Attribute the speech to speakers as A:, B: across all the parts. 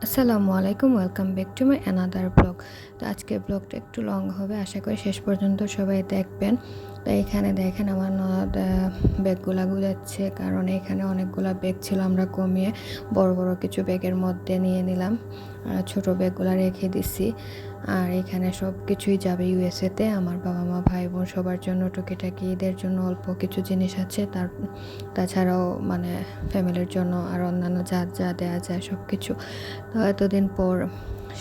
A: আসসালামু আলাইকুম, welcome back to my another blog. তো আজকের ব্লগটা একটু লং হবে, আশা করি শেষ পর্যন্ত সবাই দেখবেন। তো এখানে দেখেন আমার ননদ ব্যাগগুলা গুজাচ্ছে, কারণ এখানে অনেকগুলো ব্যাগ ছিল, আমরা কমিয়ে বড় বড় কিছু ব্যাগের মধ্যে নিয়ে নিলাম, ছোট ব্যাগগুলো রেখে দিছি। আর এখানে সব কিছুই যাবে ইউএসএতে, আমার বাবা মা ভাই বোন সবার জন্য টুকিটাকি ঈদের জন্য অল্প কিছু জিনিস আছে, তাছাড়াও মানে ফ্যামিলির জন্য আর অন্যান্য যা যা দেওয়া যায় সব কিছু। তো এতদিন পর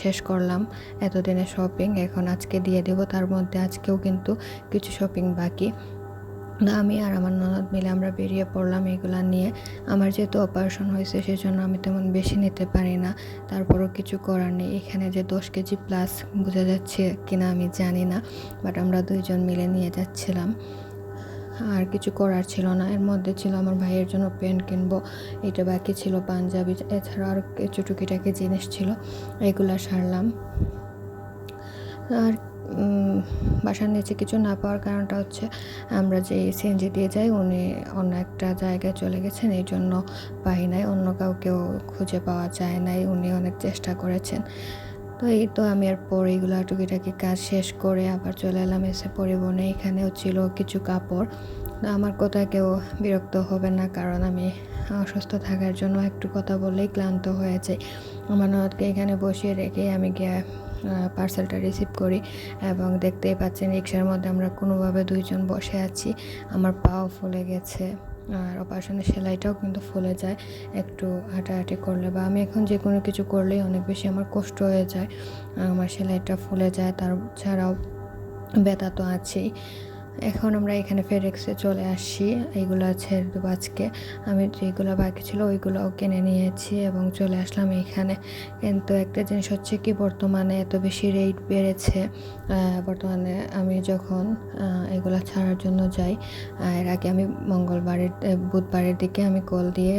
A: শেষ করলাম এতদিনের শপিং, এখন আজকে দিয়ে দেব। তার মধ্যে আজকেও কিন্তু কিছু শপিং বাকি। আমি আর আমার ননদ মিলে আমরা বেরিয়ে পড়লাম এগুলা নিয়ে। আমার যেহেতু অপারেশন হয়েছে সেজন্য আমি তেমন বেশি নিতে পারি না, তারপরও কিছু করার নেই। এখানে যে 10 কেজি প্লাস বোঝা যাচ্ছে কিনা আমি জানি না, বাট আমরা দুইজন মিলে নিয়ে যাচ্ছিলাম, আর কিছু করার ছিল না। এর মধ্যে ছিল আমার ভাইয়ের জন্য প্যান্ট কিনবো, এটা বাকি ছিল পাঞ্জাবি, এছাড়া আর কিছু টুকিটাকি জিনিস ছিল, এগুলা সারলাম। আর বাসার নিচে কিছু না পাওয়ার কারণটা হচ্ছে আমরা যে সিএনজি দিয়ে যাই উনি অন্য একটা জায়গায় চলে গেছেন, এই জন্য পাই নাই, অন্য কাউকেও খুঁজে পাওয়া যায় নাই, উনি অনেক চেষ্টা করেছেন। তো এই তো আমি এরপর এইগুলো টুকিটাকি কাজ শেষ করে আবার চলে এলাম এসে পরিবহনে। এখানেও ছিল কিছু কাপড়। আমার কথা কেউ বিরক্ত হবে না, কারণ আমি অসুস্থ থাকার জন্য একটু কথা বললেই ক্লান্ত হয়ে যাই। আমার ননদকে এখানে বসিয়ে রেখে আমি গিয়ে পার্সেলটা রিসিভ করি, এবং দেখতেই পাচ্ছেন রিক্সার মধ্যে আমরা কোনোভাবে দুইজন বসে আছি। আমার পাও ফুলে গেছে, আর অপারেশনের সেলাইটাও কিন্তু ফুলে যায় একটু হাঁটাহাঁটি করলে, বা আমি এখন যে কোনো কিছু করলেই অনেক বেশি আমার কষ্ট হয়ে যায়, আমার সেলাইটা ফুলে যায়, তাছাড়াও ব্যথা তো আছেই। এখন আমরা এখানে ফেডেক্সে চলে আসছি, এইগুলো ছেড়ে দেবো আজকে। আমি যেগুলো বাকি ছিল ওইগুলোও কিনে নিয়েছি এবং চলে আসলাম এইখানে। কিন্তু একটা জিনিস হচ্ছে কি, বর্তমানে এত বেশি রেট বেড়েছে। বর্তমানে আমি যখন এগুলো ছাড়ার জন্য যাই, এর আগে আমি বুধবারের দিকে আমি কল দিয়ে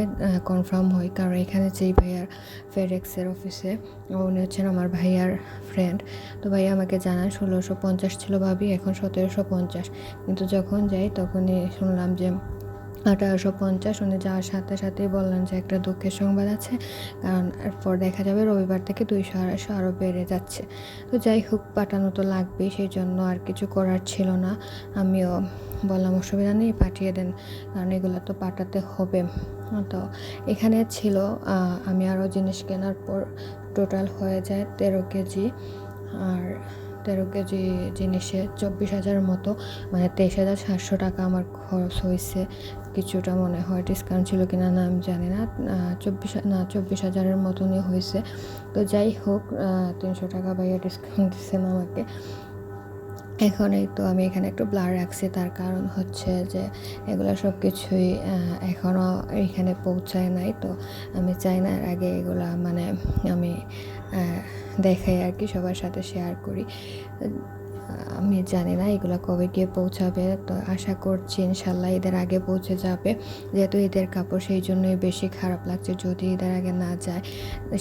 A: কনফার্ম হই, কারণ এখানে যেই ভাইয়ার ফেডেক্সের অফিসে, উনি হচ্ছেন আমার ভাইয়ার ফ্রেন্ড। তো ভাইয়া আমাকে জানান 1650 ছিল ভাবি, এখন 1750। কিন্তু যখন যাই তখনই শুনলাম যে 1850। উনি যাওয়ার সাথে সাথেই বললেন যে একটা দুঃখের সংবাদ আছে, কারণ এরপর দেখা যাবে রবিবার থেকে 200-250 আরও বেড়ে যাচ্ছে। তো যাই হোক, পাঠানো তো লাগবেই, সেই জন্য আর কিছু করার ছিল না। আমিও বললাম অসুবিধা নেই, পাঠিয়ে দেন, কারণ এগুলো তো পাঠাতে হবে। তো এখানে ছিল আমি আরও জিনিস কেনার পর টোটাল হয়ে যায় 13 কেজি, আর 13 কেজি জিনিসে 24,000 মতো, মানে 23,700 টাকা আমার খরচ হয়েছে। কিছুটা মনে হয় ডিসকাউন্ট ছিল কিনা না আমি জানি না, 24,000-এর মতনই হয়েছে। তো যাই হোক, 300 টাকা ভাইয়া ডিসকাউন্ট দিচ্ছেন আমাকে। এখন এই তো আমি এখানে একটু ব্লার রাখছি, তার কারণ হচ্ছে যে এগুলো সব কিছুই এখনও এখানে পৌঁছায় নাই, তো আমি চাই না এর আগে এগুলা মানে আমি দেখাই আর কি, সবার সাথে শেয়ার করি। আমি জানি না এগুলো কবে গিয়ে পৌঁছাবে, তো আশা করছি ইনশাল্লাহ ঈদের আগে পৌঁছে যাবে। যেহেতু ঈদের কাপড়, সেই জন্যই বেশি খারাপ লাগছে যদি ঈদের আগে না যায়,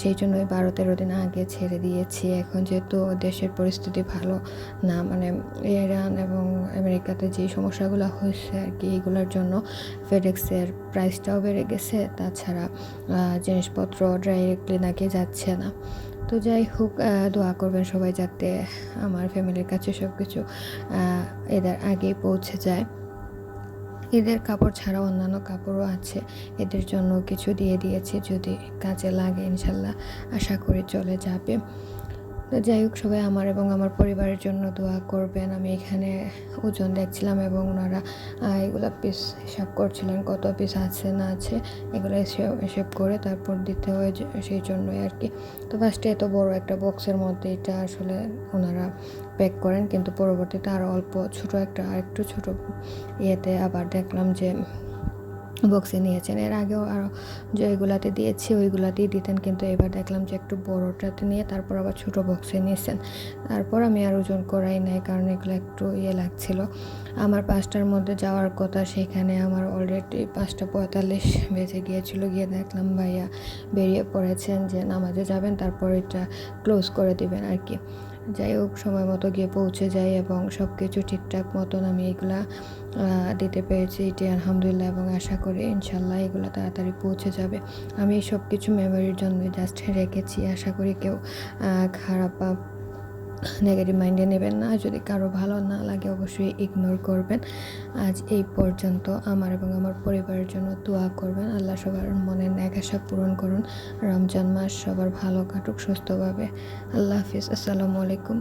A: সেই জন্যই 12-13 দিন আগে ছেড়ে দিয়েছি। এখন যেহেতু দেশের পরিস্থিতি ভালো না, মানে ইরান এবং আমেরিকাতে যে সমস্যাগুলো হয়েছে আর কি, এগুলোর জন্য ফেডেক্সের প্রাইসটাও বেড়ে গেছে, তাছাড়া জিনিসপত্র ডাইরেক্টলি নাকি যাচ্ছে না। তো যাই হোক, দোয়া করবেন সবাই যাতে আমার ফ্যামিলির কাছে সব কিছু এদের আগেই পৌঁছে যায়। ঈদের কাপড় ছাড়াও অন্যান্য কাপড়ও আছে, এদের জন্য কিছু দিয়ে দিয়েছি, যদি কাজে লাগে ইনশাল্লাহ আশা করি চলে যাবে। তো যাই হোক, সবাই আমার এবং আমার পরিবারের জন্য দোয়া করবেন। আমি এখানে ওজন দেখছিলাম এবং ওনারা এগুলো পিস হিসাব করছিলেন, কত পিস আছে না আছে, এগুলো হিসেব করে তারপর দিতে হয়, সেই জন্যই আর কি। তো ফার্স্টে এত বড় একটা বক্সের মধ্যে এটা আসলে ওনারা প্যাক করেন, কিন্তু পরবর্তীতে আরও অল্প ছোট একটা আরেকটু ছোট ইয়েতে আবার দেখলাম যে বক্সে নিয়েছেন। এর আগেও আরও যেগুলাতে দিয়েছি ওইগুলাতেই দিতেন, কিন্তু এবার দেখলাম যে একটু বড়টাতে নিয়ে তারপর আবার ছোটো বক্সে নিয়েছেন। তারপর আমি আর ওজন করাই নাই, কারণ এগুলো একটু লাগছিল। আমার 5টার মধ্যে যাওয়ার কথা, সেখানে আমার অলরেডি 5:45 বেজে গিয়েছিল। গিয়ে দেখলাম ভাইয়া বেরিয়ে পড়েছেন যে নামাজে যাবেন, তারপর এটা ক্লোজ করে দিবেন আর কি। যাই হোক সময় মতো গিয়ে পৌঁছে যাই এবং সব কিছু ঠিকঠাক মতন আমি এগুলা দিতে পেরেছি, এটি আলহামদুলিল্লাহ, এবং আশা করি ইনশাল্লাহ এগুলো তাড়াতাড়ি পৌঁছে যাবে। আমি সব কিছু মেমোরির জন্য জাস্ট রেখেছি, আশা করি কেউ খারাপ বা নেগেটিভ মাইন্ডে নেবেন না। যদি কারো ভালো না লাগে অবশ্যই ইগনোর করবেন। আজ এই পর্যন্ত। আমার এবং আমার পরিবারের জন্য দোয়া করবেন। আল্লাহ সবার মনের ন্যাক আশা পূরণ করুন। রমজান মাস সবার ভালো কাটুক সুস্থভাবে। আল্লাহ হাফিজ। আসসালামু আলাইকুম।